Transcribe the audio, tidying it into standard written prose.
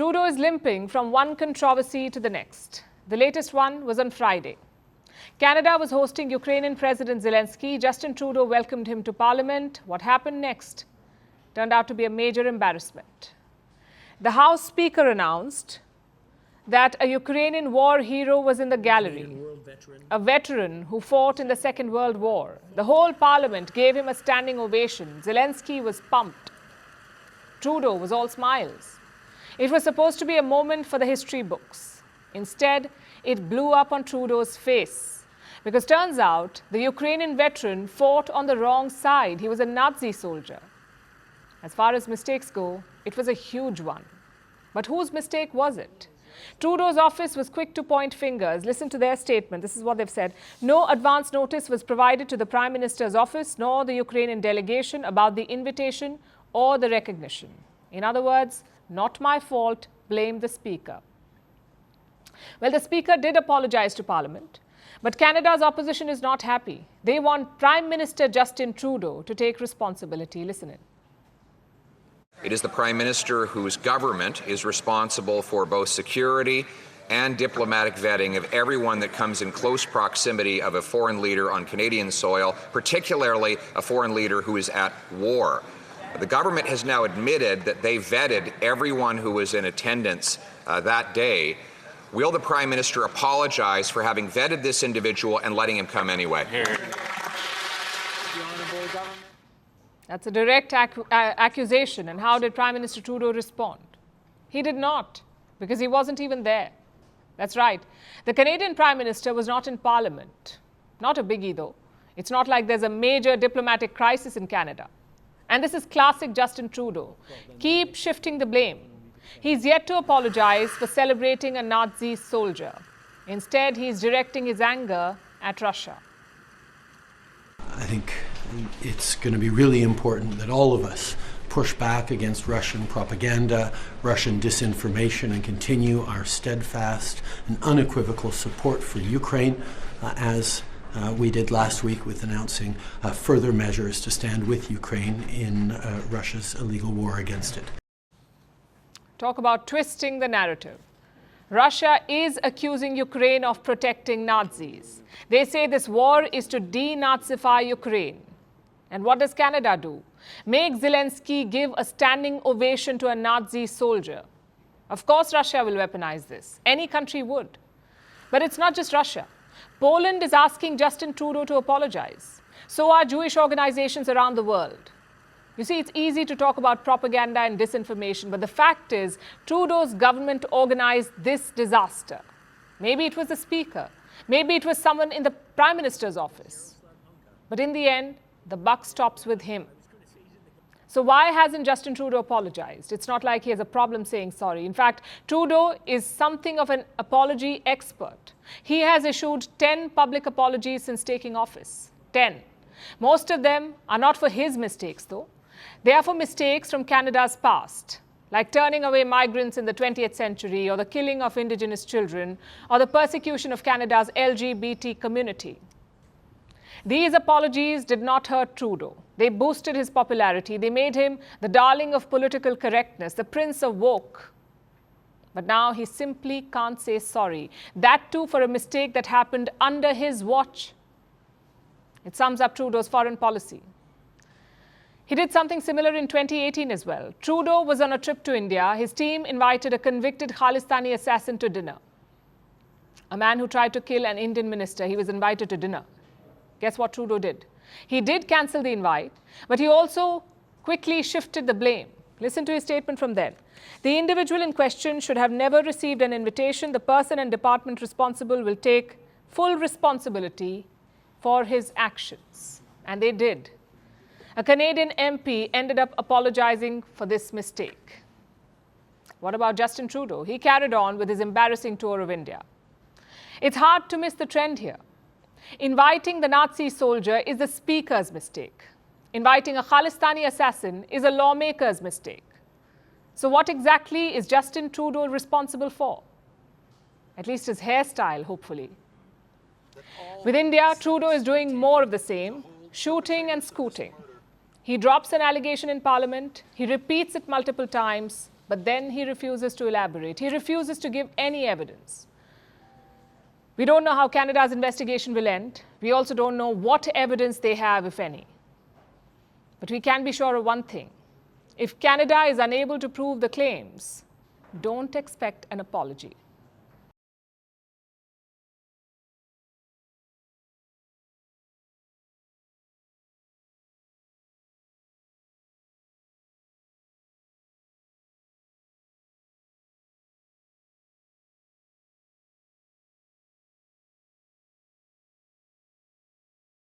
Trudeau is limping from one controversy to the next. The latest one was on Friday. Canada was hosting Ukrainian President Zelensky. Justin Trudeau welcomed him to Parliament. What happened next turned out to be a major embarrassment. The House Speaker announced that a Ukrainian war hero was in the gallery, a veteran who fought in the Second World War. The whole Parliament gave him a standing ovation. Zelensky was pumped. Trudeau was all smiles. It was supposed to be a moment for the history books. Instead, it blew up on Trudeau's face. Because turns out, the Ukrainian veteran fought on the wrong side. He was a Nazi soldier. As far as mistakes go, it was a huge one. But whose mistake was it? Trudeau's office was quick to point fingers. Listen to their statement. This is what they've said. No advance notice was provided to the Prime Minister's office nor the Ukrainian delegation about the invitation or the recognition. In other words, not my fault, blame the Speaker. Well, the Speaker did apologise to Parliament, but Canada's opposition is not happy. They want Prime Minister Justin Trudeau to take responsibility. Listen in. It is the Prime Minister whose government is responsible for both security and diplomatic vetting of everyone that comes in close proximity of a foreign leader on Canadian soil, particularly a foreign leader who is at war. The government has now admitted that they vetted everyone who was in attendance that day. Will the Prime Minister apologise for having vetted this individual and letting him come anyway? That's a direct accusation. And how did Prime Minister Trudeau respond? He did not, because he wasn't even there. That's right. The Canadian Prime Minister was not in Parliament. Not a biggie, though. It's not like there's a major diplomatic crisis in Canada. And this is classic Justin Trudeau. Keep shifting the blame. He's yet to apologise for celebrating a Nazi soldier. Instead, he's directing his anger at Russia. I think it's going to be really important that all of us push back against Russian propaganda, Russian disinformation, and continue our steadfast and unequivocal support for Ukraine, as we did last week with announcing further measures to stand with Ukraine in Russia's illegal war against it. Talk about twisting the narrative. Russia is accusing Ukraine of protecting Nazis. They say this war is to denazify Ukraine. And what does Canada do? Make Zelensky give a standing ovation to a Nazi soldier. Of course, Russia will weaponize this. Any country would. But it's not just Russia. Poland is asking Justin Trudeau to apologize. So are Jewish organizations around the world. You see, it's easy to talk about propaganda and disinformation, but the fact is, Trudeau's government organized this disaster. Maybe it was the Speaker. Maybe it was someone in the Prime Minister's office. But in the end, the buck stops with him. So why hasn't Justin Trudeau apologized? It's not like he has a problem saying sorry. In fact, Trudeau is something of an apology expert. He has issued 10 public apologies since taking office. 10. Most of them are not for his mistakes, though. They are for mistakes from Canada's past, like turning away migrants in the 20th century, or the killing of Indigenous children, or the persecution of Canada's LGBT community. These apologies did not hurt Trudeau. They boosted his popularity. They made him the darling of political correctness, the prince of woke. But now he simply can't say sorry. That too for a mistake that happened under his watch. It sums up Trudeau's foreign policy. He did something similar in 2018 as well. Trudeau was on a trip to India. His team invited a convicted Khalistani assassin to dinner. A man who tried to kill an Indian minister, he was invited to dinner. Guess what Trudeau did? He did cancel the invite, but he also quickly shifted the blame. Listen to his statement from then. The individual in question should have never received an invitation. The person and department responsible will take full responsibility for his actions. And they did. A Canadian MP ended up apologizing for this mistake. What about Justin Trudeau? He carried on with his embarrassing tour of India. It's hard to miss the trend here. Inviting the Nazi soldier is the Speaker's mistake. Inviting a Khalistani assassin is a lawmaker's mistake. So what exactly is Justin Trudeau responsible for? At least his hairstyle, hopefully. With India, Trudeau is doing more of the same, shooting and scooting. He drops an allegation in Parliament, he repeats it multiple times, But then he refuses to elaborate. He refuses to give any evidence. We don't know how Canada's investigation will end. We also don't know what evidence they have, if any. But we can be sure of one thing. If Canada is unable to prove the claims, don't expect an apology.